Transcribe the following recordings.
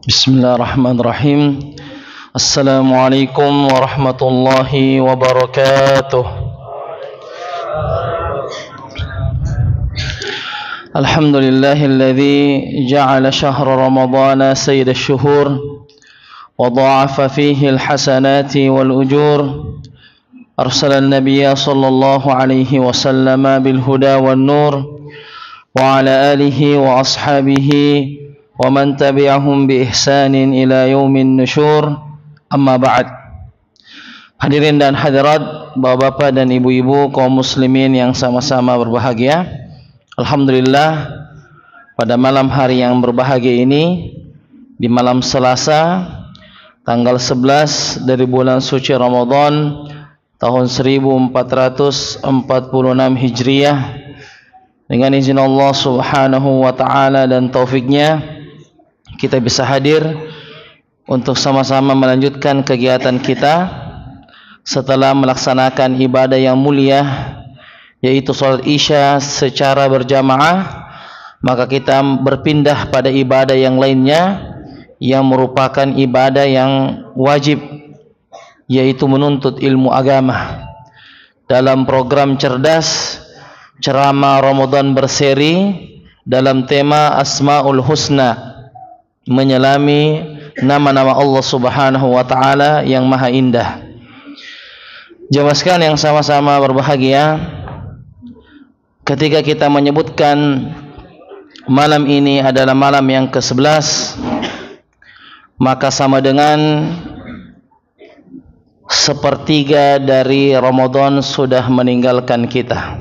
Bismillahirrahmanirrahim. Assalamualaikum warahmatullahi wabarakatuh. Alhamdulillahilladzi ja'ala syahra ramadhana sayyida syuhur wa dha'afa fihi alhasanati wal ujur. Arsala an-nabiyya sallallahu alaihi wasallam bil huda wan nur wa ala alihi wa ashabihi wa man tabi'ahum bi ihsanin ila yaumin nusyur. Amma ba'd. Hadirin dan hadirat, bapak-bapak dan ibu-ibu kaum muslimin yang sama-sama berbahagia. Alhamdulillah, pada malam hari yang berbahagia ini, di malam Selasa tanggal 11 dari bulan suci Ramadan tahun 1446 Hijriah, dengan izin Allah Subhanahu wa taala dan taufiknya, kita bisa hadir untuk sama-sama melanjutkan kegiatan kita setelah melaksanakan ibadah yang mulia, yaitu salat Isya secara berjamaah. Maka kita berpindah pada ibadah yang lainnya yang merupakan ibadah yang wajib, yaitu menuntut ilmu agama. Dalam program cerdas ceramah Ramadan berseri dalam tema Asmaul Husna, menyelami nama-nama Allah Subhanahu wa taala yang maha indah. Jemaah sekalian yang sama-sama berbahagia, ketika kita menyebutkan malam ini adalah malam yang ke-11, maka sama dengan sepertiga dari Ramadan sudah meninggalkan kita.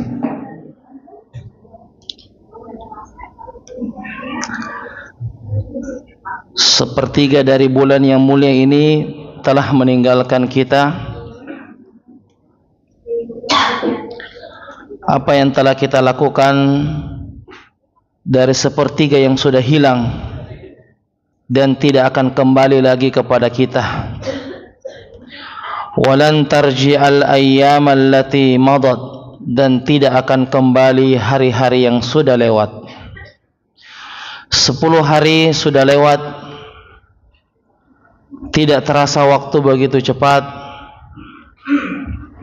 Sepertiga dari bulan yang mulia ini telah meninggalkan kita. Apa yang telah kita lakukan dari sepertiga yang sudah hilang dan tidak akan kembali lagi kepada kita. Walan tarji'al ayyam allati madat, dan tidak akan kembali hari-hari yang sudah lewat. 10 hari sudah lewat, tidak terasa waktu begitu cepat.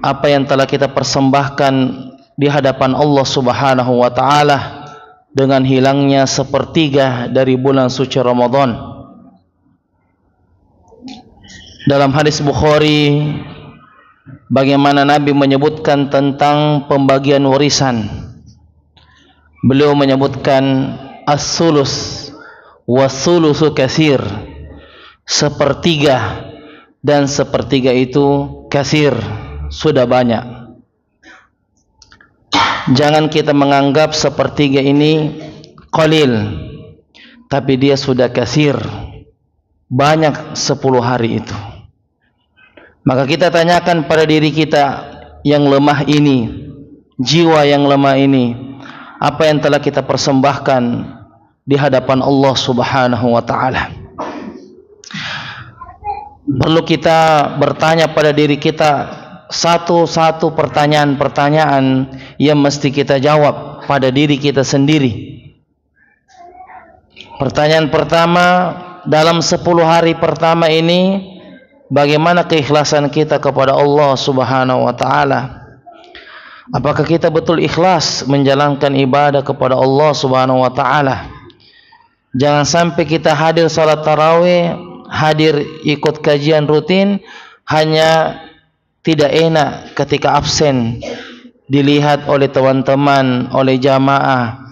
Apa yang telah kita persembahkan di hadapan Allah Subhanahu wa taala dengan hilangnya sepertiga dari bulan suci Ramadan. Dalam hadis Bukhari, bagaimana Nabi menyebutkan tentang pembagian warisan. Beliau menyebutkan as-sulus was-sulusu katsir, sepertiga, dan sepertiga itu katsir, sudah banyak. Jangan kita menganggap sepertiga ini qalil, tapi dia sudah katsir, banyak 10 hari itu. Maka kita tanyakan pada diri kita yang lemah ini, jiwa yang lemah ini, apa yang telah kita persembahkan di hadapan Allah Subhanahu wa taala. Perlu kita bertanya pada diri kita satu-satu pertanyaan-pertanyaan yang mesti kita jawab pada diri kita sendiri. Pertanyaan pertama, dalam 10 hari pertama ini, bagaimana keikhlasan kita kepada Allah Subhanahu wa taala? Apakah kita betul ikhlas menjalankan ibadah kepada Allah Subhanahu wa taala? Jangan sampai kita hadir salat tarawih, hadir ikut kajian rutin, hanya tidak enak ketika absen, dilihat oleh teman-teman, oleh jamaah,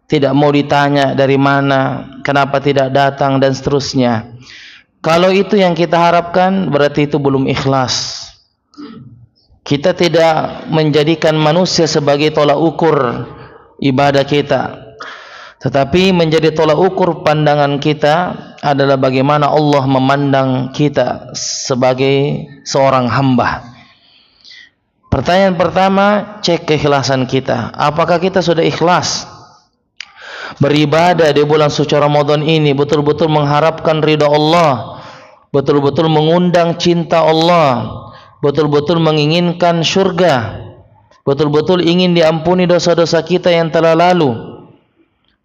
tidak mau ditanya dari mana, kenapa tidak datang, dan seterusnya. Kalau itu yang kita harapkan, berarti itu belum ikhlas. Kita tidak menjadikan manusia sebagai tolak ukur ibadah kita, tetapi menjadi tolak ukur pandangan kita adalah bagaimana Allah memandang kita sebagai seorang hamba. Pertanyaan pertama, cek keikhlasan kita. Apakah kita sudah ikhlas beribadah di bulan suci Ramadan ini, betul-betul mengharapkan ridha Allah, betul-betul mengundang cinta Allah, betul-betul menginginkan surga, betul-betul ingin diampuni dosa-dosa kita yang telah lalu,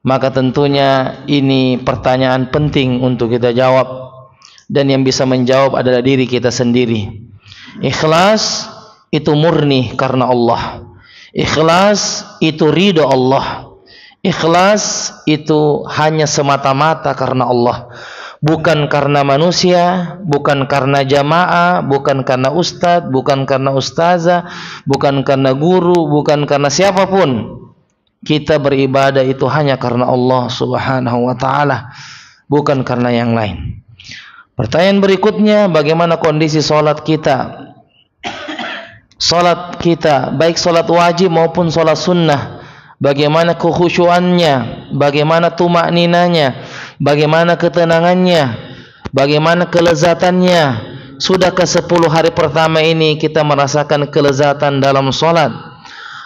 Maka tentunya ini pertanyaan penting untuk kita jawab, dan yang bisa menjawab adalah diri kita sendiri. Ikhlas itu murni karena Allah. Ikhlas itu ridho Allah. Ikhlas itu hanya semata-mata karena Allah, bukan karena manusia, bukan karena jamaah, bukan karena ustadz, bukan karena ustazah, bukan karena guru, bukan karena siapapun. Kita beribadah itu hanya karena Allah Subhanahu wa ta'ala, bukan karena yang lain. Pertanyaan berikutnya, bagaimana kondisi salat kita? Salat kita, baik salat wajib maupun salat sunnah, bagaimana kekhusyuannya, bagaimana tumakninanya, bagaimana ketenangannya, bagaimana kelezatannya? Sudahkah 10 hari pertama ini kita merasakan kelezatan dalam salat?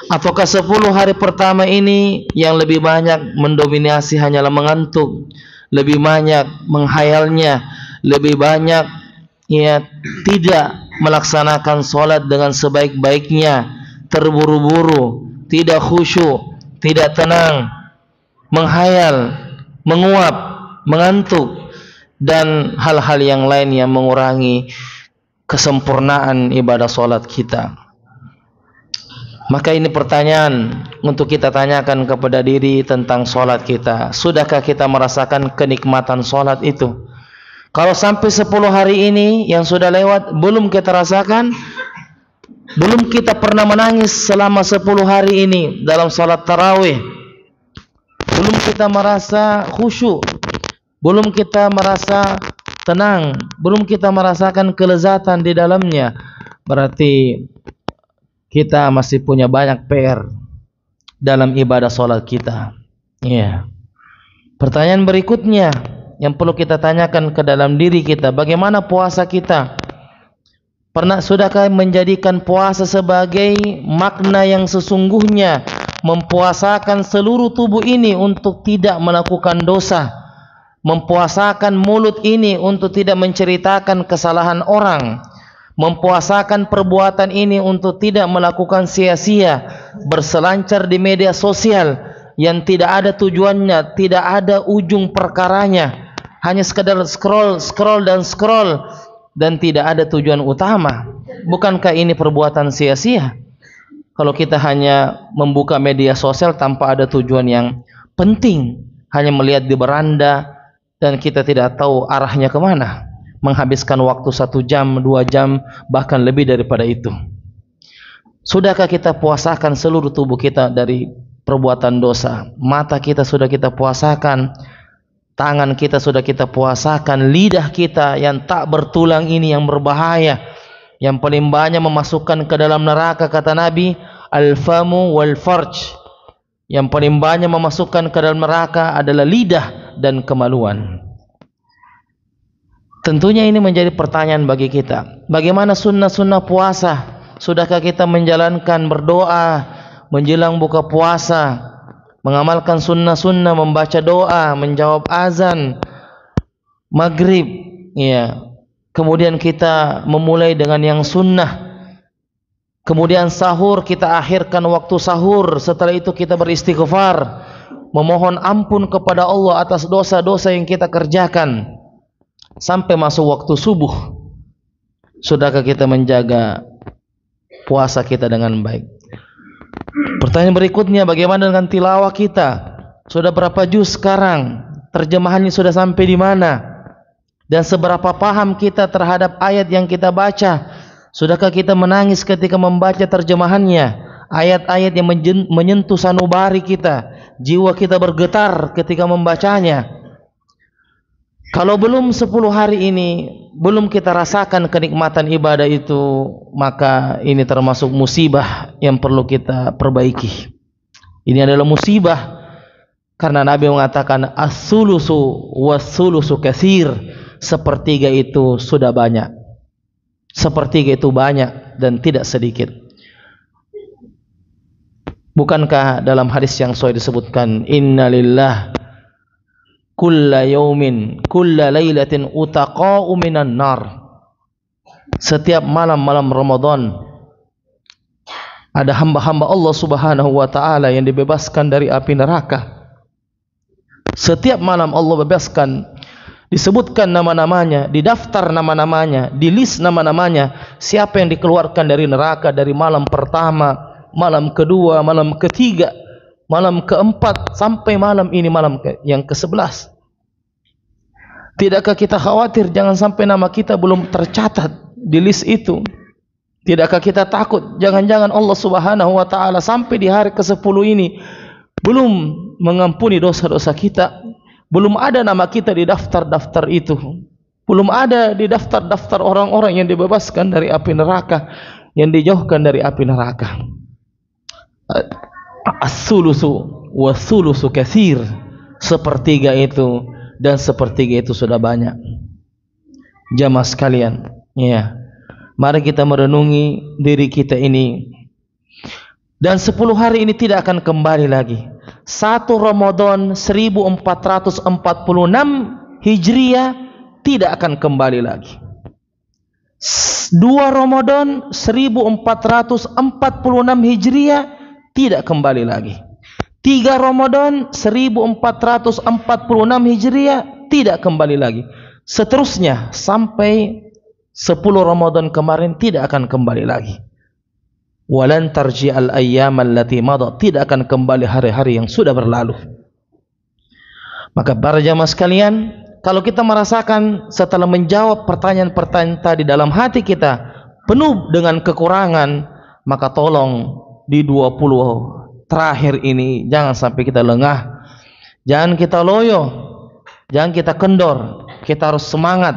Ataukah 10 hari pertama ini yang lebih banyak mendominasi hanyalah mengantuk, lebih banyak menghayalnya, lebih banyak tidak melaksanakan sholat dengan sebaik-baiknya, terburu-buru, tidak khusyuk, tidak tenang, menghayal, menguap, mengantuk, dan hal-hal yang lain yang mengurangi kesempurnaan ibadah sholat kita. Maka ini pertanyaan untuk kita tanyakan kepada diri tentang sholat kita. Sudahkah kita merasakan kenikmatan sholat itu? Kalau sampai 10 hari ini yang sudah lewat belum kita rasakan, belum kita pernah menangis selama 10 hari ini dalam sholat tarawih, belum kita merasa khusyuk, belum kita merasa tenang, belum kita merasakan kelezatan di dalamnya, berarti kita masih punya banyak PR dalam ibadah sholat kita. Pertanyaan berikutnya yang perlu kita tanyakan ke dalam diri kita, bagaimana puasa kita? Sudahkah menjadikan puasa sebagai makna yang sesungguhnya, mempuasakan seluruh tubuh ini untuk tidak melakukan dosa, mempuasakan mulut ini untuk tidak menceritakan kesalahan orang, mempuasakan perbuatan ini untuk tidak melakukan sia-sia, berselancar di media sosial yang tidak ada tujuannya, tidak ada ujung perkaranya, hanya sekadar scroll dan tidak ada tujuan utama. Bukankah ini perbuatan sia-sia? Kalau kita hanya membuka media sosial tanpa ada tujuan yang penting, hanya melihat di beranda dan kita tidak tahu arahnya kemana, menghabiskan waktu 1 jam, 2 jam, bahkan lebih daripada itu. Sudahkah kita puasakan seluruh tubuh kita dari perbuatan dosa? Mata kita sudah kita puasakan, tangan kita sudah kita puasakan, lidah kita yang tak bertulang ini yang berbahaya, yang paling banyak memasukkan ke dalam neraka, kata Nabi, al-famu wal farj. Yang paling banyak memasukkan ke dalam neraka adalah lidah dan kemaluan. Tentunya ini menjadi pertanyaan bagi kita. Bagaimana sunnah-sunnah puasa? Sudahkah kita menjalankan berdoa menjelang buka puasa, mengamalkan sunnah-sunnah, membaca doa, menjawab azan maghrib, kemudian kita memulai dengan yang sunnah, kemudian sahur kita akhirkan waktu sahur, setelah itu kita beristighfar, memohon ampun kepada Allah atas dosa-dosa yang kita kerjakan sampai masuk waktu subuh. Sudahkah kita menjaga puasa kita dengan baik? Pertanyaan berikutnya, bagaimana dengan tilawah kita? Sudah berapa juz sekarang? Terjemahannya sudah sampai di mana? Dan seberapa paham kita terhadap ayat yang kita baca? Sudahkah kita menangis ketika membaca terjemahannya? Ayat-ayat yang menyentuh sanubari kita, jiwa kita bergetar ketika membacanya. Kalau belum 10 hari ini belum kita rasakan kenikmatan ibadah itu, maka ini termasuk musibah yang perlu kita perbaiki. Ini adalah musibah karena Nabi mengatakan as-sulusu was-sulusu katsir, sepertiga itu sudah banyak. Sepertiga itu banyak dan tidak sedikit. Bukankah dalam hadis yang sahih disebutkan, innalillah kulla yaumin kulla lailatin utaqa'u minan nar. Setiap malam-malam Ramadan ada hamba-hamba Allah Subhanahu wa taala yang dibebaskan dari api neraka. Setiap malam Allah bebaskan, disebutkan nama-namanya, didaftar nama-namanya, di list nama-namanya, siapa yang dikeluarkan dari neraka dari malam pertama, malam kedua, malam ketiga, malam keempat, sampai malam ini malam yang ke-11. Tidakkah kita khawatir jangan sampai nama kita belum tercatat di list itu? Tidakkah kita takut jangan-jangan Allah Subhanahu wa taala sampai di hari ke-10 ini belum mengampuni dosa-dosa kita? Belum ada nama kita di daftar-daftar itu. Belum ada di daftar-daftar orang-orang yang dibebaskan dari api neraka, yang dijauhkan dari api neraka. As-sulusu wa sulusu katsir. Sepertiga itu dan sepertiga itu sudah banyak. Jamaah sekalian, ya. Mari kita merenungi diri kita ini. Dan 10 hari ini tidak akan kembali lagi. 1 Ramadan 1446 Hijriah tidak akan kembali lagi. 2 Ramadan 1446 Hijriah tidak kembali lagi. 3 Ramadan 1446 Hijriah tidak kembali lagi. Seterusnya sampai 10 Ramadan kemarin tidak akan kembali lagi. Walan tarji'al ayyam allati madat, tidak akan kembali hari-hari yang sudah berlalu. Maka para jamaah sekalian, kalau kita merasakan setelah menjawab pertanyaan-pertanyaan tadi dalam hati kita penuh dengan kekurangan, maka tolong di 20 terakhir ini jangan sampai kita lengah, jangan kita loyo, jangan kita kendor. Kita harus semangat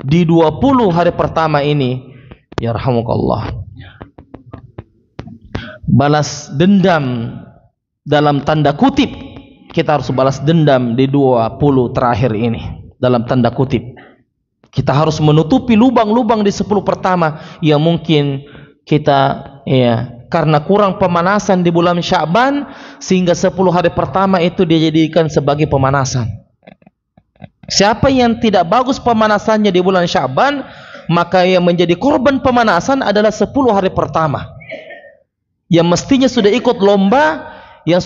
di 20 hari pertama ini. Yarhamukallah. Balas dendam dalam tanda kutip, kita harus balas dendam di 20 terakhir ini dalam tanda kutip. Kita harus menutupi lubang-lubang di 10 pertama yang mungkin kita karena kurang pemanasan di bulan Sya'ban, sehingga 10 hari pertama itu dijadikan sebagai pemanasan. Siapa yang tidak bagus pemanasannya di bulan Sya'ban, maka yang menjadi korban pemanasan adalah 10 hari pertama. Yang mestinya sudah ikut lomba, yang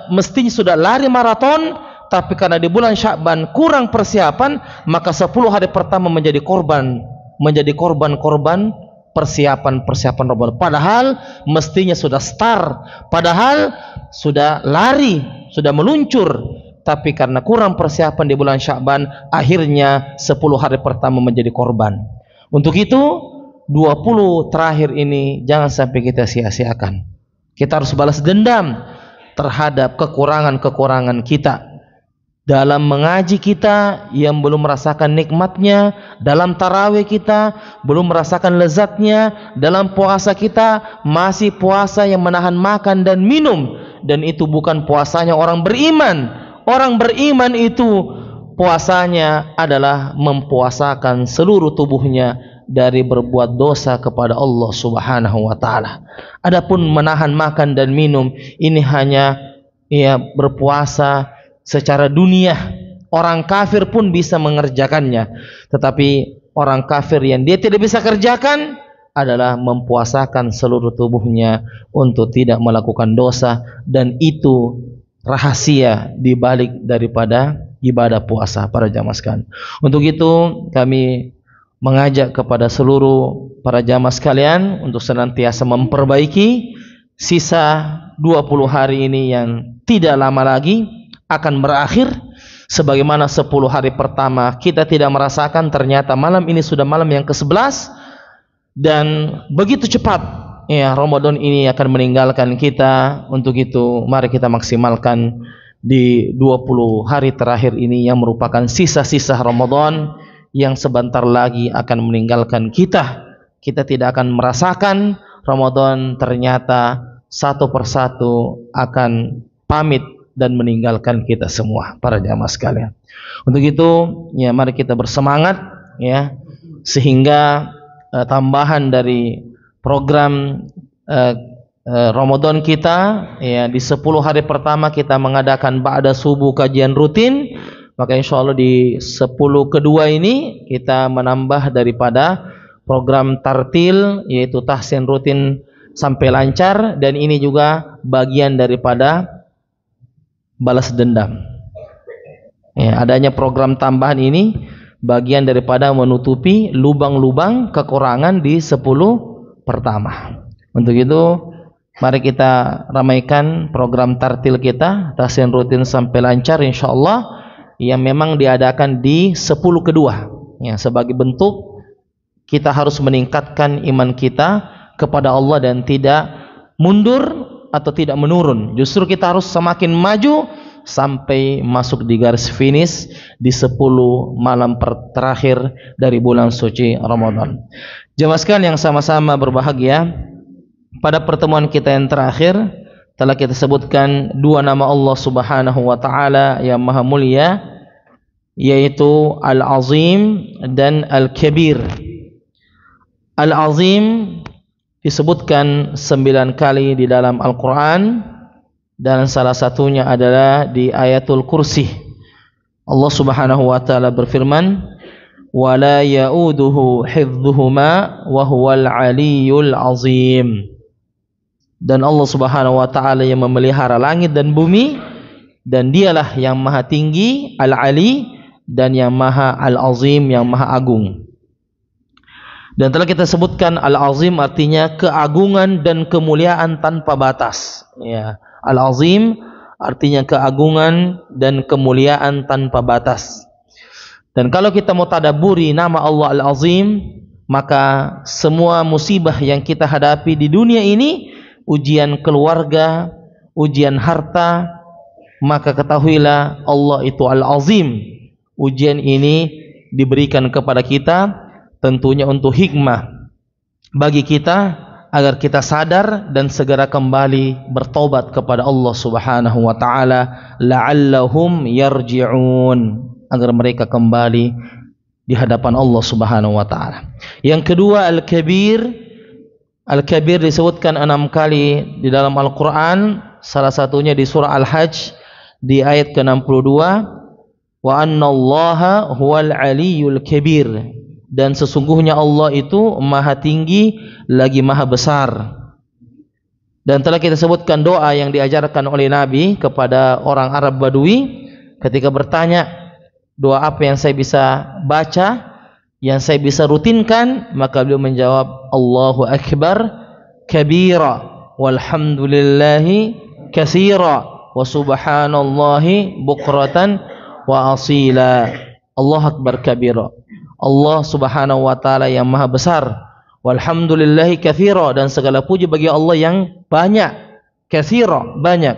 mestinya sudah lari maraton, tapi karena di bulan Sya'ban kurang persiapan, maka 10 hari pertama menjadi korban persiapan Ramadan. Padahal mestinya sudah start, padahal sudah lari, sudah meluncur, tapi karena kurang persiapan di bulan Sya'ban, akhirnya 10 hari pertama menjadi korban. Untuk itu 20 terakhir ini jangan sampai kita sia-siakan. Kita harus balas dendam terhadap kekurangan-kekurangan kita. Dalam mengaji kita yang belum merasakan nikmatnya, dalam tarawih kita belum merasakan lezatnya, dalam puasa kita masih puasa yang menahan makan dan minum, dan itu bukan puasanya orang beriman. Orang beriman itu puasanya adalah mempuasakan seluruh tubuhnya dari berbuat dosa kepada Allah Subhanahu wa taala. Adapun menahan makan dan minum, ini hanya berpuasa secara dunia. Orang kafir pun bisa mengerjakannya, tetapi orang kafir yang dia tidak bisa kerjakan adalah mempuasakan seluruh tubuhnya untuk tidak melakukan dosa, dan itu rahasia di balik daripada ibadah puasa para jamaah sekalian. Untuk itu kami mengajak kepada seluruh para jamaah sekalian untuk senantiasa memperbaiki. Sisa 20 hari ini yang tidak lama lagi akan berakhir. Sebagaimana 10 hari pertama kita tidak merasakan, ternyata malam ini sudah malam yang ke-11, dan begitu cepat Ramadan ini akan meninggalkan kita. Untuk itu mari kita maksimalkan di 20 hari terakhir ini yang merupakan sisa-sisa Ramadan yang sebentar lagi akan meninggalkan kita. Kita tidak akan merasakan Ramadan, ternyata satu persatu akan pamit dan meninggalkan kita semua para jamaah sekalian. Untuk itu mari kita bersemangat sehingga tambahan dari program Ramadan kita di 10 hari pertama kita mengadakan ba'da subuh kajian rutin. Maka insya Allah di 10 kedua ini kita menambah daripada program tartil, yaitu tahsin rutin sampai lancar, dan ini juga bagian daripada balas dendam. Ya, adanya program tambahan ini bagian daripada menutupi lubang-lubang kekurangan di 10 pertama. Untuk itu, mari kita ramaikan program tartil kita, tahsin rutin sampai lancar insyaallah, yang memang diadakan di 10 kedua. Ya, sebagai bentuk kita harus meningkatkan iman kita kepada Allah dan tidak mundur atau tidak menurun. Justru kita harus semakin maju sampai masuk di garis finish di 10 malam terakhir dari bulan suci Ramadan. Jemaah sekalian yang sama-sama berbahagia, pada pertemuan kita yang terakhir telah kita sebutkan dua nama Allah Subhanahu wa taala yang maha mulia, yaitu Al-Azim dan Al-Kabir. Al-Azim disebutkan 9 kali di dalam Al-Quran, dan salah satunya adalah di ayatul kursi. Allah Subhanahu wa taala berfirman, "Wala ya'uduhu hifdhuhuma wa huwal 'aliyyul 'azim." Dan Allah Subhanahu wa taala yang memelihara langit dan bumi, dan dialah yang maha tinggi, Al-'Ali, dan yang maha Al-'Azim, yang maha agung. Dan telah kita sebutkan Al-Azim artinya keagungan dan kemuliaan tanpa batas. Ya, Al-Azim artinya keagungan dan kemuliaan tanpa batas. Dan kalau kita mau tadabburi nama Allah Al-Azim, maka semua musibah yang kita hadapi di dunia ini, ujian keluarga, ujian harta, maka ketahuilah Allah itu Al-Azim. Ujian ini diberikan kepada kita tentunya untuk hikmah bagi kita, agar kita sadar dan segera kembali bertobat kepada Allah Subhanahu wa taala, la'allahum yarji'un, agar mereka kembali di hadapan Allah Subhanahu wa taala. Yang kedua, Al-Kabir. Al-Kabir disebutkan 6 kali di dalam Al-Qur'an, salah satunya di surah Al-Hajj di ayat ke-62, wa annallaha huwal 'aliyyul kabir. Dan sesungguhnya Allah itu maha tinggi lagi maha besar. Dan telah kita sebutkan doa yang diajarkan oleh Nabi kepada orang Arab Badui ketika bertanya, doa apa yang saya bisa baca, yang saya bisa rutinkan? Maka beliau menjawab, Allahu Akbar kabira walhamdulillahi katsira wa subhanallahi bukratan wa asila. Allahu Akbar kabira, Allah Subhanahu wa taala yang maha besar, walhamdulillahi katsira, dan segala puji bagi Allah yang banyak, katsira, banyak,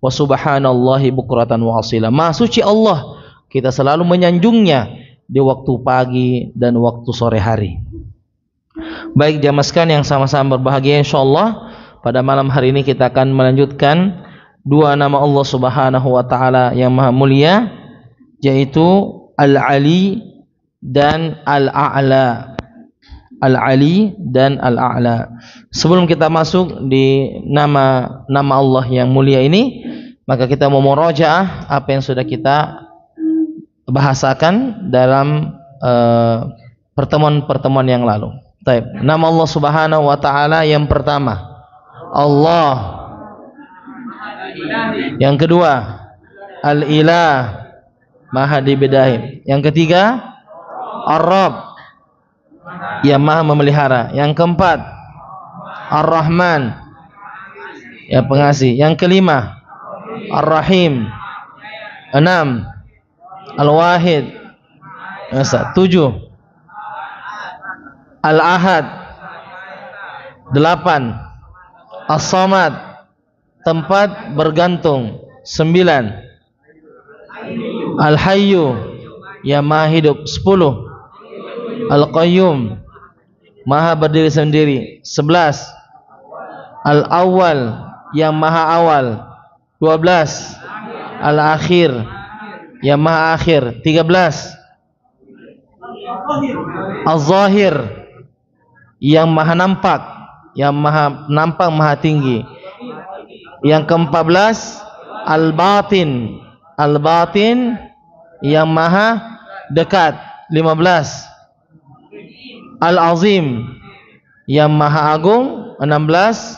wa subhanallahi bukratan wa asila, maha suci Allah, kita selalu menyanjungnya di waktu pagi dan waktu sore hari. Baik jamaah sekalian yang sama-sama berbahagia, insyaallah pada malam hari ini kita akan melanjutkan dua nama Allah Subhanahu wa taala yang maha mulia, yaitu Al-Ali dan Al-A'la. Al-Ali dan Al-A'la. Sebelum kita masuk di nama Allah yang mulia ini, maka kita mau murajaah apa yang sudah kita bahasakan dalam pertemuan-pertemuan yang lalu. Baik, nama Allah Subhanahu wa taala yang pertama Allah. Yang kedua Al-Ilah, maha dibedahi. Yang ketiga Ar-Rabb, yang maha memelihara. Yang keempat Ar-Rahman, yang pengasih. Yang kelima Ar-Rahim. 6 Al-Wahid. 7 Al-Ahad. 8 As-Samad, tempat bergantung. 9 Al-Hayyu, yang maha hidup. 10 Al-Qayyum, maha berdiri sendiri. 11 Al-Awwal, yang maha awal. 12 Al-Akhir, yang maha akhir. 13 Al-Zahir, yang maha nampak, yang maha nampak, maha tinggi. Yang ke-14 Al-Batin, Al-Batin, yang maha dekat. 15 Al-Azim, yang maha agung. 16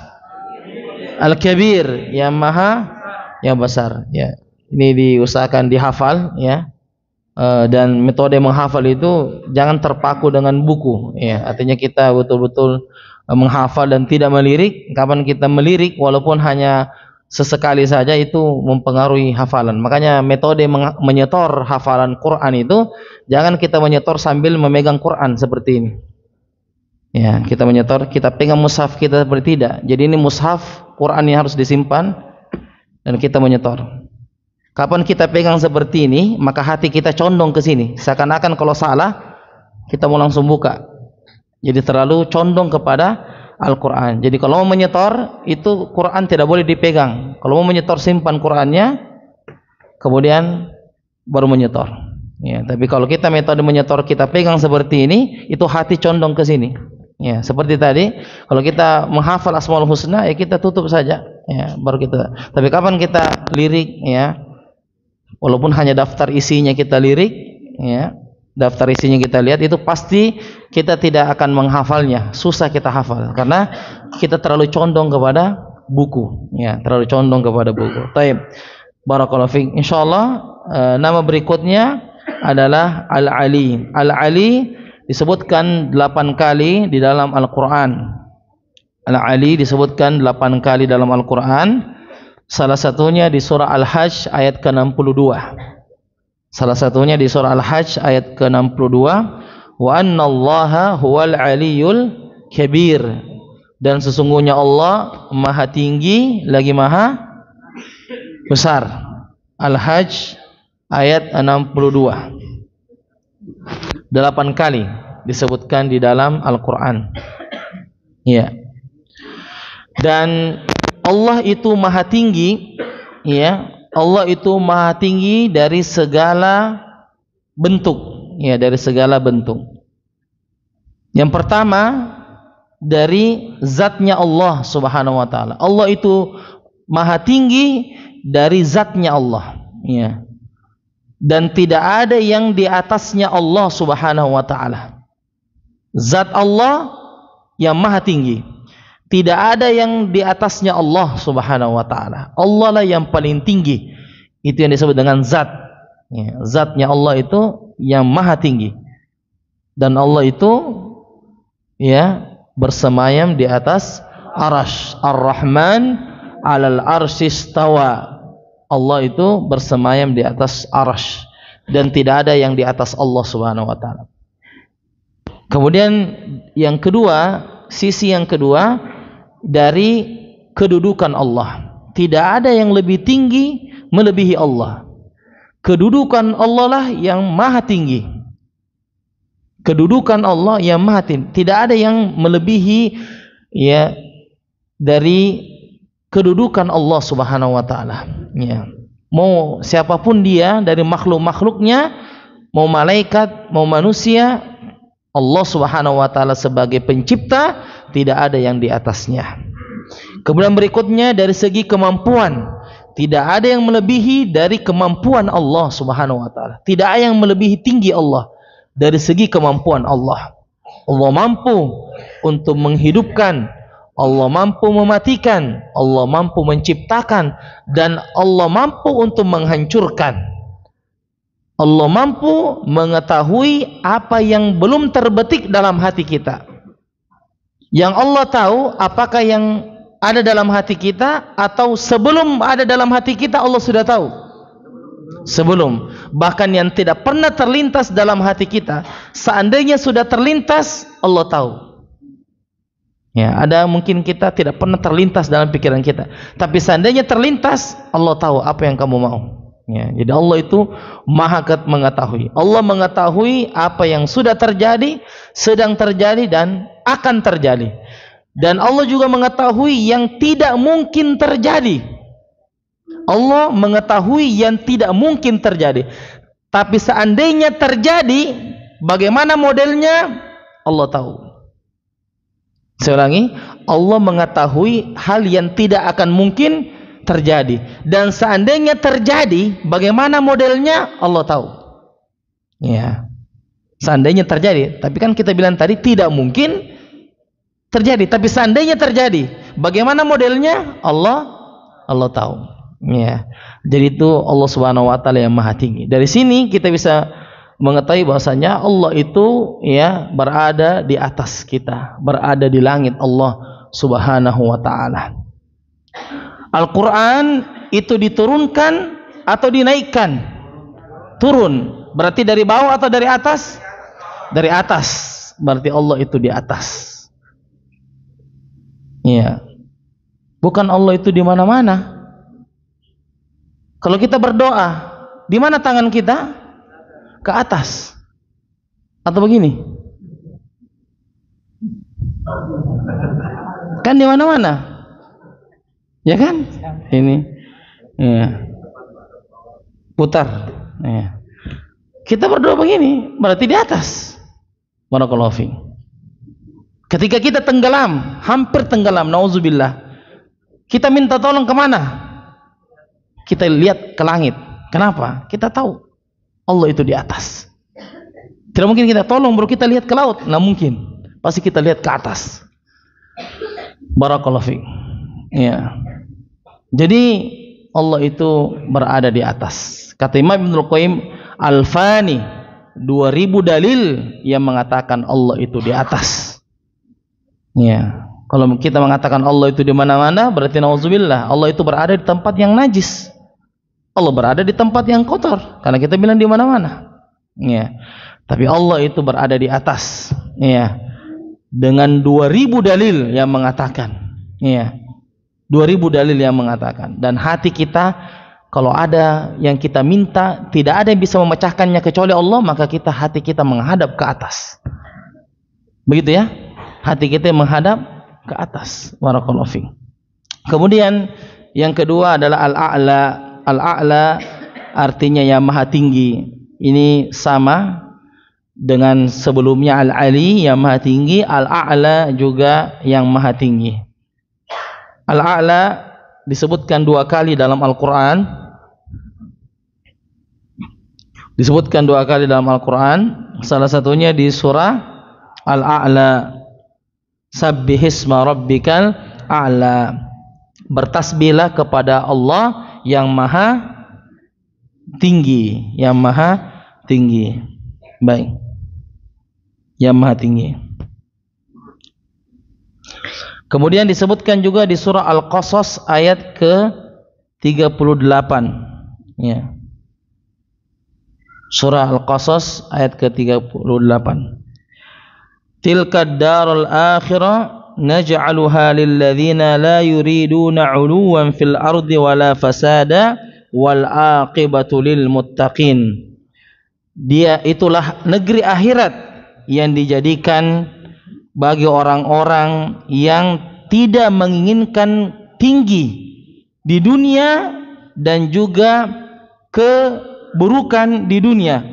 Al-Kabir, yang maha, yang besar. Ya, ini diusahakan dihafal ya. Dan metode menghafal itu jangan terpaku dengan buku, ya. Artinya kita betul-betul menghafal dan tidak melirik. Kapan kita melirik walaupun hanya sesekali saja itu mempengaruhi hafalan. Makanya metode menyetor hafalan Quran itu jangan kita menyetor sambil memegang Quran seperti ini. Ya, kita menyetor, kita pegang mushaf kita seperti tidak. Jadi ini mushaf Quran yang harus disimpan dan kita menyetor. Kapan kita pegang seperti ini, maka hati kita condong ke sini. Seakan-akan kalau salah, kita mau langsung buka. Jadi terlalu condong kepada Al-Quran. Jadi kalau mau menyetor, itu Quran tidak boleh dipegang. Kalau mau menyetor, simpan Qurannya, kemudian baru menyetor. Ya, tapi kalau kita metode menyetor, kita pegang seperti ini, itu hati condong ke sini. Ya, seperti tadi, kalau kita menghafal Asmaul Husna, ya kita tutup saja. Ya, baru kita. Tapi kapan kita lirik, ya, walaupun hanya daftar isinya kita lirik, ya, daftar isinya kita lihat, itu pasti kita tidak akan menghafalnya, susah kita hafal karena kita terlalu condong kepada buku, ya, terlalu condong kepada buku. Baik, barakallahu fiik. Insyaallah nama berikutnya adalah Al-Ali. Al-Ali disebutkan 8 kali di dalam Al-Qur'an. Al-Ali disebutkan 8 kali dalam Al-Qur'an. Salah satunya di surah Al-Hajj ayat ke-62. Salah satunya di surah Al-Hajj ayat ke-62, wa annallaha huwal aliyyul kabir. Dan sesungguhnya Allah Maha tinggi lagi Maha besar. Al-Hajj ayat 62. 8 kali disebutkan di dalam Al-Qur'an. Ya. Dan Allah itu maha tinggi, ya. Allah itu maha tinggi dari segala bentuk, ya, dari segala bentuk. Yang pertama dari zatnya Allah Subhanahu wa taala. Allah itu maha tinggi dari zatnya Allah, ya. Dan tidak ada yang di atasnya Allah Subhanahu wa taala. Zat Allah yang maha tinggi. Tidak ada yang di atasnya Allah Subhanahu wa taala. Allah lah yang paling tinggi. Itu yang disebut dengan zat. Ya, zatnya Allah itu yang maha tinggi. Dan Allah itu, ya, bersemayam di atas arasy. Ar-Rahman 'alal arsy istawa. Allah itu bersemayam di atas arasy dan tidak ada yang di atas Allah Subhanahu wa taala. Kemudian yang kedua, sisi yang kedua dari kedudukan Allah. Tidak ada yang lebih tinggi melebihi Allah. Kedudukan Allah lah yang maha tinggi. Kedudukan Allah yang maha tinggi. Tidak ada yang melebihi, ya, dari kedudukan Allah Subhanahu wa taala. Ya. Mau siapapun dia dari makhluk-makhluknya, mau malaikat, mau manusia, Allah Subhanahu wa taala sebagai pencipta tidak ada yang di atasnya. Kemudian berikutnya dari segi kemampuan, tidak ada yang melebihi dari kemampuan Allah Subhanahu wa taala. Tidak ada yang melebihi tinggi Allah dari segi kemampuan Allah. Allah mampu untuk menghidupkan, Allah mampu mematikan, Allah mampu menciptakan, dan Allah mampu untuk menghancurkan. Allah mampu mengetahui apa yang belum terbetik dalam hati kita. Yang Allah tahu apakah yang ada dalam hati kita, atau sebelum ada dalam hati kita Allah sudah tahu. Sebelum, bahkan yang tidak pernah terlintas dalam hati kita, seandainya sudah terlintas, Allah tahu. Ya, ada mungkin kita tidak pernah terlintas dalam pikiran kita, tapi seandainya terlintas, Allah tahu apa yang kamu mau. Ya, jadi Allah itu maha mengetahui. Allah mengetahui apa yang sudah terjadi, sedang terjadi, dan akan terjadi. Dan Allah juga mengetahui yang tidak mungkin terjadi. Allah mengetahui yang tidak mungkin terjadi. Tapi seandainya terjadi, bagaimana modelnya? Allah tahu. Saya ulangi, Allah mengetahui hal yang tidak akan mungkin terjadi, dan seandainya terjadi, bagaimana modelnya? Allah tahu. Ya, seandainya terjadi. Tapi kan kita bilang tadi tidak mungkin terjadi. Tapi seandainya terjadi, bagaimana modelnya? Allah tahu. Ya, jadi itu Allah Subhanahu Wa Taala yang maha tinggi. Dari sini kita bisa mengetahui bahwasanya Allah itu ya berada di atas kita, berada di langit Allah Subhanahu wa taala. Al-Qur'an itu diturunkan atau dinaikkan? Turun. Berarti dari bawah atau dari atas? Dari atas. Berarti Allah itu di atas. Iya. Bukan Allah itu di mana-mana. Kalau kita berdoa, di mana tangan kita? Ke atas. Atau begini? Kan di mana-mana. Ya kan? Ini. Ya. Putar. Ya. Kita berdoa begini, berarti di atas. Barakallahu fiik. Ketika kita tenggelam, hampir tenggelam, nauzubillah. Kita minta tolong kemana? Kita lihat ke langit. Kenapa? Kita tahu Allah itu di atas. Tidak mungkin kita tolong baru kita lihat ke laut. Nggak mungkin. Pasti kita lihat ke atas. Barakallahu fiik. Ya. Jadi Allah itu berada di atas. Kata Imam Ibnul Qayyim, Al-Fani, 2000 dalil yang mengatakan Allah itu di atas. Ya. Kalau kita mengatakan Allah itu di mana-mana, berarti nauzubillah, Allah itu berada di tempat yang najis. Allah berada di tempat yang kotor, karena kita bilang di mana-mana. Ya. Tapi Allah itu berada di atas. Ya. Dengan 2000 dalil yang mengatakan. Ya. 2000 dalil yang mengatakan. Dan hati kita, kalau ada yang kita minta, tidak ada yang bisa memecahkannya kecuali Allah, maka hati kita menghadap ke atas. Begitu ya? Hati kita menghadap ke atas. Barakallahu fiik. Kemudian yang kedua adalah al-a'la. Al-a'la artinya yang maha tinggi. Ini sama dengan sebelumnya al-ali yang maha tinggi, al-a'la juga yang maha tinggi. Al-a'la disebutkan 2 kali dalam Al-Qur'an. Disebutkan 2 kali dalam Al-Qur'an. Salah satunya di surah Al-A'la. Sabbihisma rabbikal a'la. Bertasbihlah kepada Allah yang maha tinggi, yang maha tinggi. Baik. Yang maha tinggi. Kemudian disebutkan juga di surah Al-Qasas ayat ke-38. Ya. Surah Al-Qasas ayat ke-38. Tilka ad-darul akhirah naj'aluha lil ladzina la yuriduna 'uluwan fil ardi wala fasada wal 'aqibatu lil muttaqin. Dia itulah negeri akhirat yang dijadikan bagi orang-orang yang tidak menginginkan tinggi di dunia dan juga keburukan di dunia.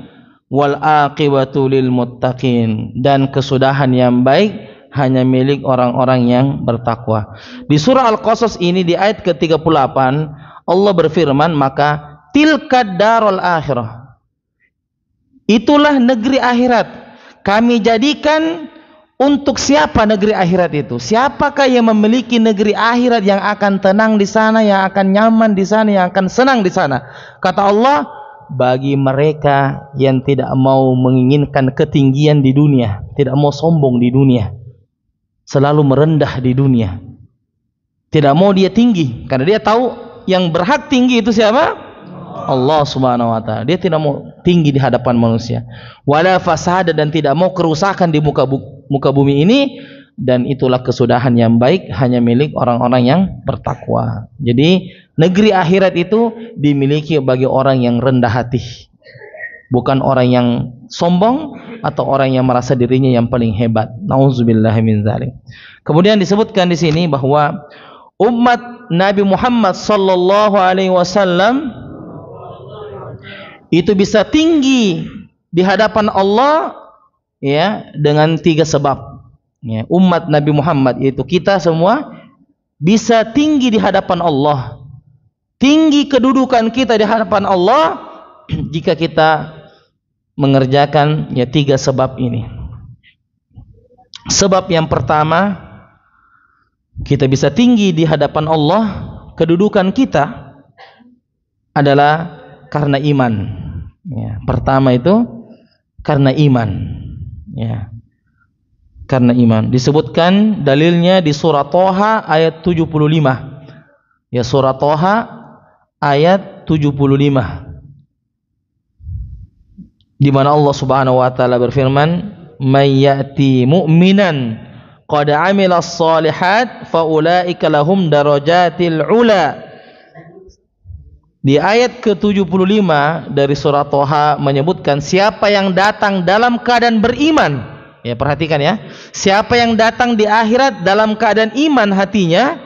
Wal aqibatu lil muttaqin, dan kesudahan yang baik hanya milik orang-orang yang bertakwa. Di surah Al-Qasas ini di ayat ke-38 Allah berfirman, maka tilka darul akhirah, itulah negeri akhirat. Kami jadikan untuk siapa negeri akhirat itu? Siapakah yang memiliki negeri akhirat yang akan tenang di sana, yang akan nyaman di sana, yang akan senang di sana? Kata Allah, bagi mereka yang tidak mau menginginkan ketinggian di dunia, tidak mau sombong di dunia, selalu merendah di dunia, tidak mau dia tinggi, karena dia tahu yang berhak tinggi itu siapa? Allah Subhanahu wa ta'ala. Dia tidak mau tinggi di hadapan manusia. Wala fasada, dan tidak mau kerusakan di muka bumi ini, dan itulah kesudahan yang baik hanya milik orang-orang yang bertakwa. Jadi negeri akhirat itu dimiliki bagi orang yang rendah hati, bukan orang yang sombong atau orang yang merasa dirinya yang paling hebat. Nauzubillahi min dzalik. Kemudian disebutkan di sini bahwa umat Nabi Muhammad sallallahu alaihi wasallam itu bisa tinggi di hadapan Allah ya dengan 3 sebab. Ya, umat Nabi Muhammad, yaitu kita semua, bisa tinggi di hadapan Allah. Tinggi kedudukan kita di hadapan Allah jika kita mengerjakan ya 3 sebab ini. Sebab yang pertama, kita bisa tinggi di hadapan Allah, kedudukan kita adalah karena iman. Ya, pertama itu Karena iman. Ya. Karena iman. Disebutkan dalilnya di surah Thaha ayat 75. Ya, surah Thaha ayat 75. Di mana Allah Subhanahu wa taala berfirman, "May ya'ti mu'minan qad 'amilas shalihat fa ulaika lahum darajatil 'ula." Di ayat ke-75 dari surah Thaha menyebutkan siapa yang datang dalam keadaan beriman. Ya, perhatikan ya. Siapa yang datang di akhirat dalam keadaan iman hatinya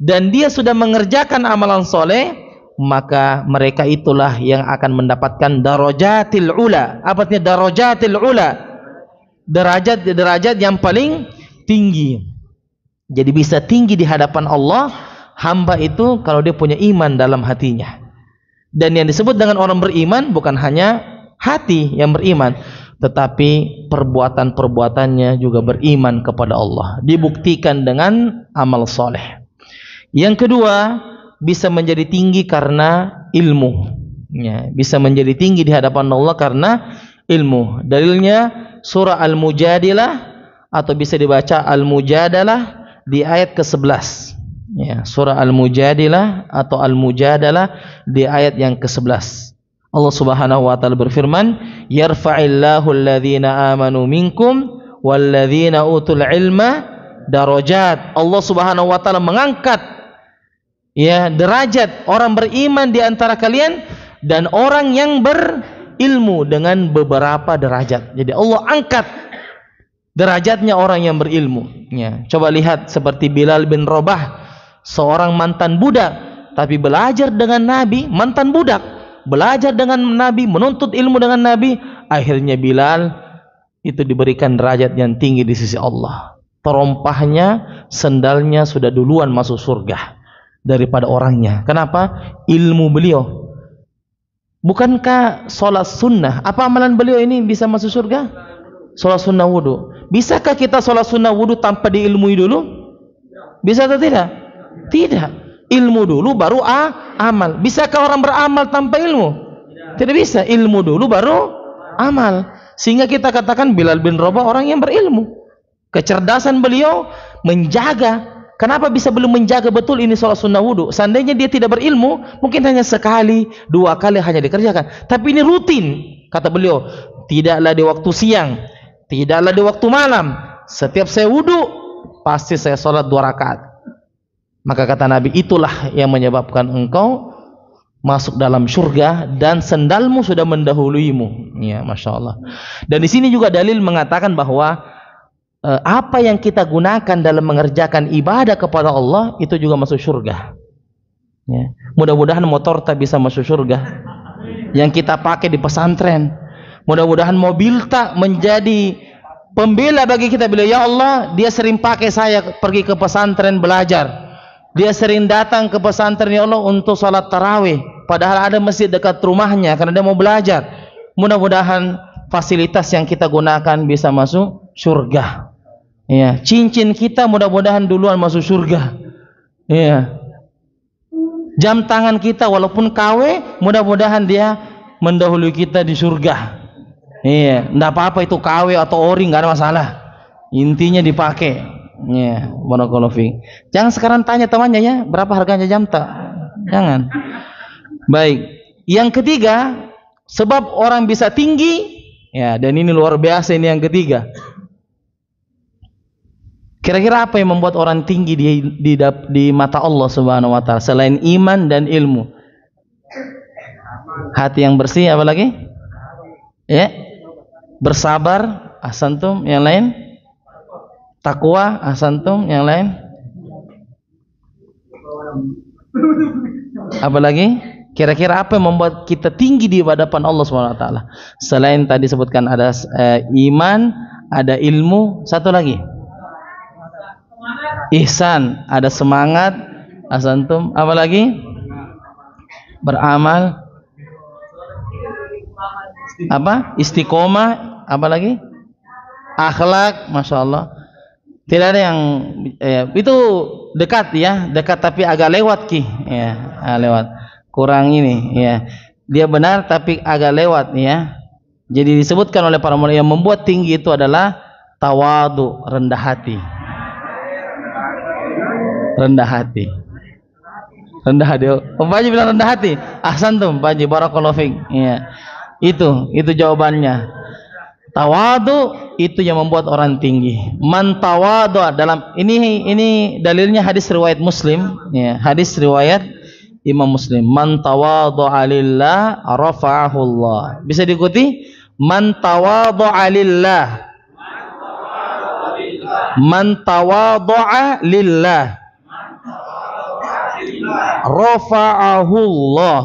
dan dia sudah mengerjakan amalan soleh, maka mereka itulah yang akan mendapatkan darajatil ula. Apa artinya darajatil ula? Derajat yang paling tinggi. Jadi bisa tinggi di hadapan Allah hamba itu kalau dia punya iman dalam hatinya. Dan yang disebut dengan orang beriman bukan hanya hati yang beriman, tetapi perbuatan-perbuatannya juga beriman kepada Allah, dibuktikan dengan amal soleh. Yang kedua, bisa menjadi tinggi karena ilmu. Ya, bisa menjadi tinggi di hadapan Allah karena ilmu. Dalilnya surah Al-Mujadilah atau bisa dibaca Al-Mujadalah di ayat ke-11. Ya, surah Al-Mujadilah atau Al-Mujadalah di ayat yang ke-11. Allah Subhanahu wa taala berfirman, "Yarfa'illahu alladhina amanu minkum walladhina utul ilma darajat." Allah Subhanahu wa taala mengangkat ya derajat orang beriman di antara kalian dan orang yang berilmu dengan beberapa derajat. Jadi Allah angkat derajatnya orang yang berilmu. Ya, coba lihat seperti Bilal bin Rabah, seorang mantan budak tapi belajar dengan Nabi, mantan budak belajar dengan Nabi, menuntut ilmu dengan Nabi, akhirnya Bilal itu diberikan derajat yang tinggi di sisi Allah. Terompahnya, sendalnya sudah duluan masuk surga daripada orangnya. Kenapa? Ilmu beliau. Bukankah sholat sunnah, apa amalan beliau ini bisa masuk surga? Sholat sunnah wudu. Bisakah kita sholat sunnah wudu tanpa diilmui dulu? Bisa atau tidak? Tidak. Ilmu dulu baru amal. Bisakah orang beramal tanpa ilmu? Tidak bisa. Ilmu dulu baru amal. Sehingga kita katakan Bilal bin Rabah orang yang berilmu. Kecerdasan beliau menjaga. Kenapa bisa belum menjaga betul ini sholat sunnah wudu? Seandainya dia tidak berilmu, mungkin hanya sekali, 2 kali hanya dikerjakan. Tapi ini rutin. Kata beliau, tidaklah di waktu siang, tidaklah di waktu malam. Setiap saya wudu, pasti saya sholat 2 rakaat. Maka kata Nabi, itulah yang menyebabkan engkau masuk dalam surga dan sendalmu sudah mendahuluimu. Ya, Masya Allah. Dan di sini juga dalil mengatakan bahwa apa yang kita gunakan dalam mengerjakan ibadah kepada Allah itu juga masuk surga. Ya. Mudah-mudahan motor tak bisa masuk surga yang kita pakai di pesantren. Mudah-mudahan mobil tak menjadi pembela bagi kita bila ya Allah dia sering pakai saya pergi ke pesantren belajar. Dia sering datang ke pesantren ya Allah untuk salat tarawih, padahal ada masjid dekat rumahnya karena dia mau belajar. Mudah-mudahan fasilitas yang kita gunakan bisa masuk surga. Ya, cincin kita mudah-mudahan duluan masuk surga. Ya. Jam tangan kita walaupun KW, mudah-mudahan dia mendahului kita di surga. Iya, enggak apa-apa itu KW atau ori enggak ada masalah. Intinya dipakai. Ya, barakallahu fiik. Jangan sekarang tanya temannya ya, berapa harganya jam tak? Jangan. Baik. Yang ketiga, sebab orang bisa tinggi, ya, dan ini luar biasa ini yang ketiga. Kira-kira apa yang membuat orang tinggi di mata Allah Subhanahu wa taala selain iman dan ilmu? Hati yang bersih, apa lagi? Ya. Bersabar, ahsantum, yang lain? Takwa, ahsantum, yang lain? Apa lagi? Kira-kira apa yang membuat kita tinggi di hadapan Allah Subhanahu wa taala? Selain tadi sebutkan ada iman, ada ilmu, satu lagi. Ihsan, ada semangat, ahsantum, apa lagi? Beramal. Apa? Istiqomah, apa lagi? Akhlak, Masya Allah. Tidak ada yang itu dekat ya, dekat tapi agak lewat ya, lewat. Kurang ini ya. Dia benar tapi agak lewat ya. Jadi disebutkan oleh para ulama yang membuat tinggi itu adalah tawadu, rendah hati. Rendah hati. Rendah hati. Pak Haji bilang rendah hati. Ahsantum Pak Haji, barakallahu fiik. Iya. Itu jawabannya. Tawadu itu yang membuat orang tinggi. Man tawadu, dalam ini dalilnya hadis riwayat Muslim, ya, hadis riwayat Imam Muslim. Man tawadhu'a lillah rafa'ahu Allah. Bisa diikuti? Man tawadhu'a lillah. Man tawadhu'a lillah rafa'ahu Allah.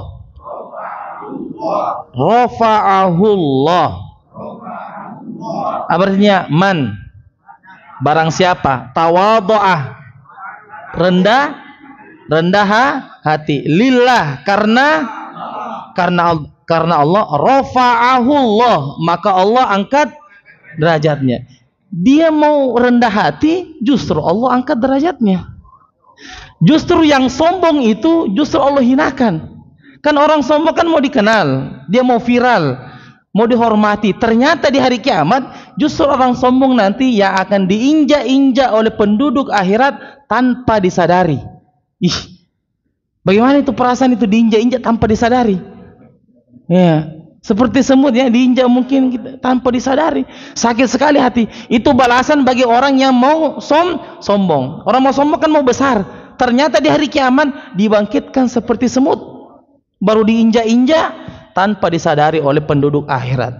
Rafa'ahu Allah. Artinya man, barang siapa, tawadhu'a, rendah hati, lillah, karena Allah, rafa'ahu Allah, maka Allah angkat derajatnya. Dia mau rendah hati, justru Allah angkat derajatnya. Justru yang sombong itu justru Allah hinakan. Kan orang sombong kan mau dikenal, dia mau viral, mau dihormati. Ternyata di hari kiamat justru orang sombong nanti yang akan diinjak-injak oleh penduduk akhirat tanpa disadari. Ih, bagaimana itu perasaan itu, diinjak-injak tanpa disadari? Ya, seperti semut ya, diinjak mungkin kita tanpa disadari. Sakit sekali hati. Itu balasan bagi orang yang mau sombong. Orang mau sombong kan mau besar. Ternyata di hari kiamat dibangkitkan seperti semut, baru diinjak-injak tanpa disadari oleh penduduk akhirat.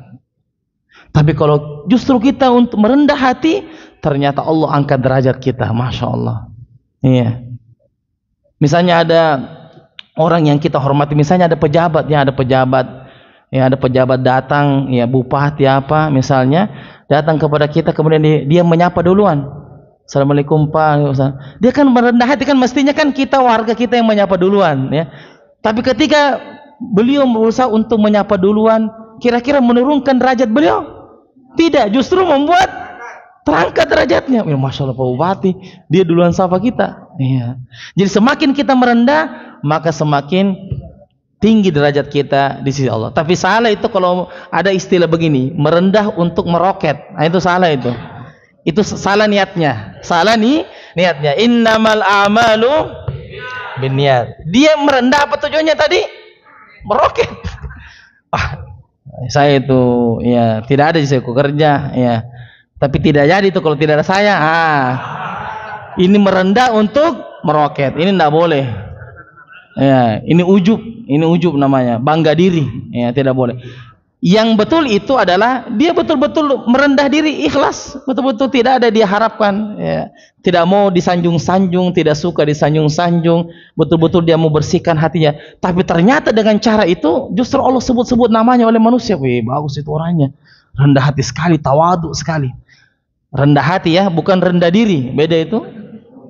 Tapi kalau justru kita untuk merendah hati, ternyata Allah angkat derajat kita. Masya Allah. Iya. Misalnya ada orang yang kita hormati, misalnya ada pejabat, ada pejabat datang, ya bupati apa misalnya, datang kepada kita, kemudian dia menyapa duluan. Assalamualaikum Pak. Dia kan merendah hati, kan mestinya kan kita, warga kita yang menyapa duluan, ya. Tapi ketika beliau berusaha untuk menyapa duluan, kira-kira menurunkan derajat beliau? Tidak, justru membuat terangkat derajatnya. Masya Allah Pak Bupati, dia duluan sapa kita. Iya. Jadi semakin kita merendah, maka semakin tinggi derajat kita di sisi Allah. Tapi salah itu kalau ada istilah begini, merendah untuk meroket. Nah, itu salah itu. Itu salah niatnya. Salah nih niatnya. Innamal a'malu binniyat. Dia merendah apa tujuannya tadi? Meroket. Saya itu ya tidak ada di saya kerja ya. Tapi tidak jadi itu kalau tidak ada saya. Ini merendah untuk meroket. Ini tidak boleh. Ya, ini ujub namanya, bangga diri. Ya, tidak boleh. Yang betul itu adalah dia betul-betul merendah diri, ikhlas, betul-betul tidak ada dia harapkan, ya. Tidak mau disanjung-sanjung, tidak suka disanjung-sanjung, betul-betul dia mau bersihkan hatinya. Tapi ternyata dengan cara itu justru Allah sebut-sebut namanya oleh manusia. Wih, bagus itu orangnya, rendah hati sekali, tawadu sekali. Rendah hati ya, bukan rendah diri, beda itu.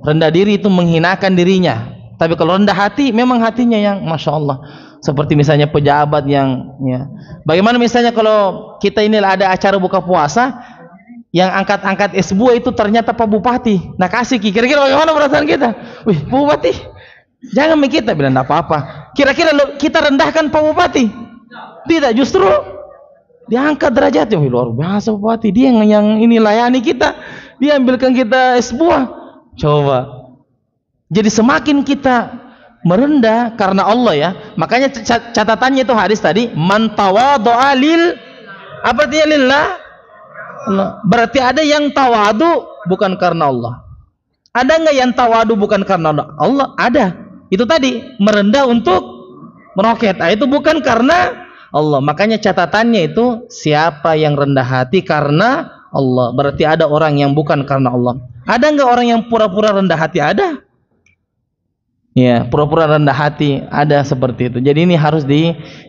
Rendah diri itu menghinakan dirinya. Tapi kalau rendah hati, memang hatinya yang Masya Allah. Seperti misalnya pejabat yang ya. Bagaimana misalnya kalau kita ini ada acara buka puasa, yang angkat-angkat es buah itu ternyata Pak Bupati. Nah kasih, kira-kira bagaimana perasaan kita? Wih, Pak Bupati, jangan kita bilang tidak apa-apa. Kira-kira kita rendahkan Pak Bupati? Tidak, justru diangkat derajatnya. Wih, luar biasa Bupati, dia yang ini layani kita, dia ambilkan kita es buah. Coba. Jadi semakin kita merendah karena Allah ya, makanya catatannya itu hadis tadi, man tawadhu'a lil, apa artinya lillah? Berarti ada yang tawadu bukan karena Allah. Ada enggak yang tawadu bukan karena Allah? Allah ada. Itu tadi merendah untuk meroket. Itu bukan karena Allah. Makanya catatannya itu siapa yang rendah hati karena Allah. Berarti ada orang yang bukan karena Allah. Ada enggak orang yang pura-pura rendah hati? Ada. Ya, pura-pura rendah hati, ada seperti itu. Jadi ini harus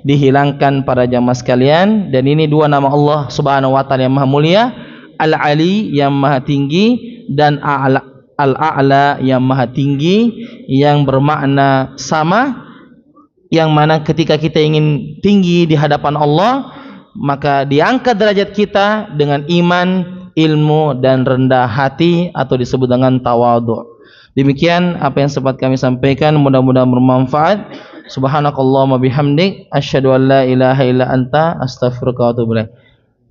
dihilangkan para jamaah sekalian. Dan ini dua nama Allah Subhanahu wa taala yang maha mulia, Al-Ali yang maha tinggi, dan Al-A'la yang maha tinggi, yang bermakna sama, yang mana ketika kita ingin tinggi di hadapan Allah, maka diangkat derajat kita dengan iman, ilmu, dan rendah hati, atau disebut dengan tawadhu. Demikian apa yang sempat kami sampaikan, mudah-mudahan bermanfaat. Subhanakallahumma bihamdik, asyhadu an la ilaha illa anta, astaghfiruka wa atubu ilaik.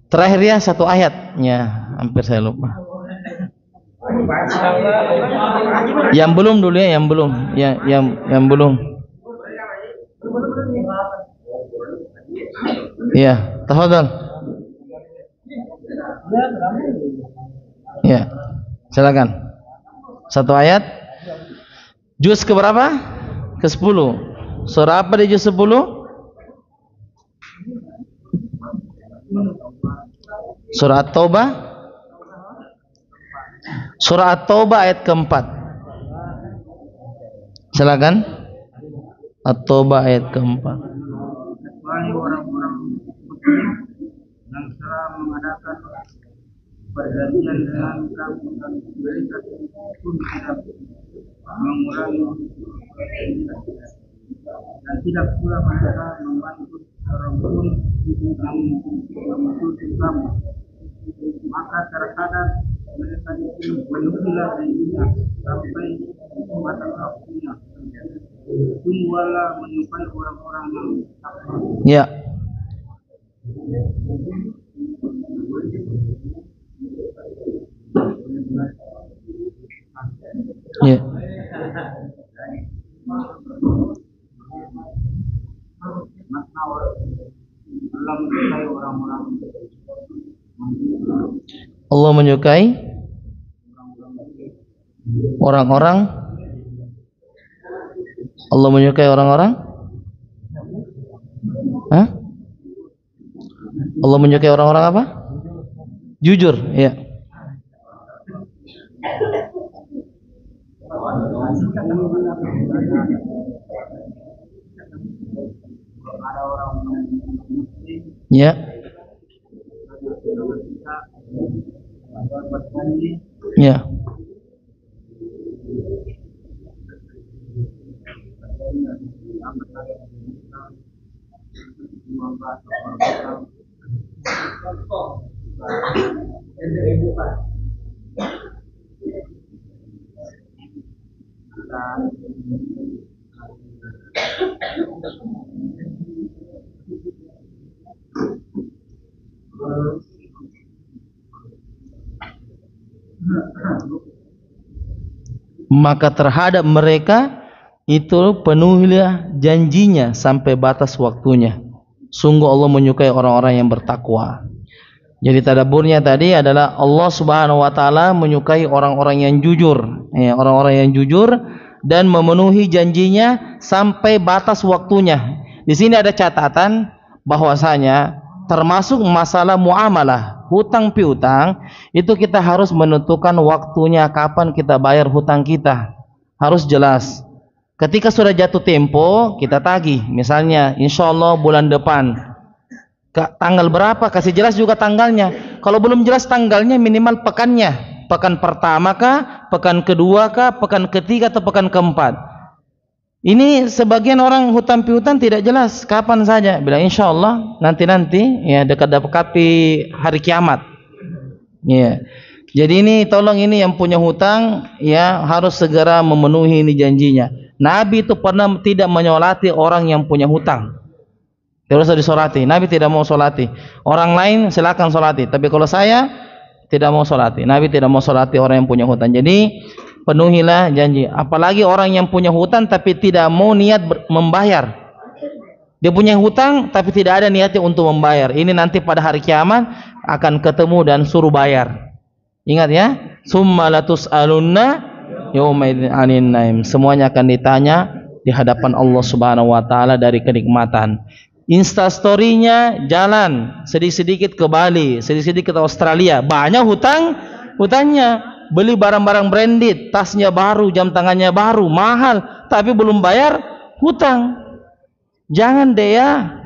Terakhir ya, satu ayat. Ya, hampir saya lupa. Yang belum dulu ya, yang belum. Yang belum. Ya, tafadhol. Ya, silakan. Satu ayat. Juz ke berapa? Ke 10. Surah apa di juz 10? Surah At-Taubah. Surah At-Taubah ayat keempat. Silakan. At-Taubah ayat keempat. Orang-orang muslim yang telah mengadakan perjanjian dengan kamu dan mereka pun tidak mengurangi dan tidak pula mereka membantu orang pun yang mengikuti kamu, maka terhadap mereka itu menunggulah dirinya sampai batas waktunya. Tunggulah menyukai orang-orang yang takwa. Ya. Ya. Allah menyukai orang-orang. Allah menyukai orang-orang. Hah? Allah menyukai orang-orang apa? Jujur, ya. Ya. Ya. Maka terhadap mereka itu penuhilah janjinya sampai batas waktunya. Sungguh Allah menyukai orang-orang yang bertakwa. Jadi tadaburnya tadi adalah Allah Subhanahu wa taala menyukai orang-orang yang jujur, ya, orang-orang yang jujur dan memenuhi janjinya sampai batas waktunya. Di sini ada catatan bahwasanya termasuk masalah muamalah, hutang piutang, itu kita harus menentukan waktunya kapan kita bayar hutang kita. Harus jelas. Ketika sudah jatuh tempo, kita tagih. Misalnya, insya Allah bulan depan. Tanggal berapa? Kasih jelas juga tanggalnya. Kalau belum jelas tanggalnya, minimal pekannya. Pekan pertama kah? Pekan kedua kah? Pekan ketiga atau pekan keempat? Ini sebagian orang hutang piutang tidak jelas kapan saja. Bilang insya Allah nanti-nanti, ya, dekat-dekati hari kiamat. Ya. Jadi ini tolong ini yang punya hutang, ya, harus segera memenuhi ini janjinya. Nabi itu pernah tidak menyolati orang yang punya hutang. Tidak usah disolati. Nabi tidak mau solati. Orang lain silakan solati. Tapi kalau saya tidak mau solati. Nabi tidak mau solati orang yang punya hutang. Jadi penuhilah janji. Apalagi orang yang punya hutang tapi tidak mau niat membayar. Dia punya hutang tapi tidak ada niatnya untuk membayar. Ini nanti pada hari kiamat akan ketemu dan suruh bayar. Ingat ya. Summa latus'alunna yaumaidin 'anil naim. Semuanya akan ditanya di hadapan Allah Subhanahu wa taala dari kenikmatan. Instastory-nya jalan sedikit-sedikit ke Bali, sedikit-sedikit ke Australia. Banyak hutangnya. Beli barang-barang branded, tasnya baru, jam tangannya baru, mahal, tapi belum bayar hutang. Jangan deh ya.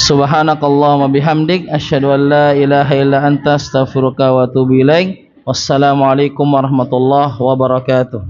Subhanakallahumma bihamdik asyhadu an la ilaha illa anta astaghfiruka wa atubu ilaik. Wassalamualaikum warahmatullahi wabarakatuh.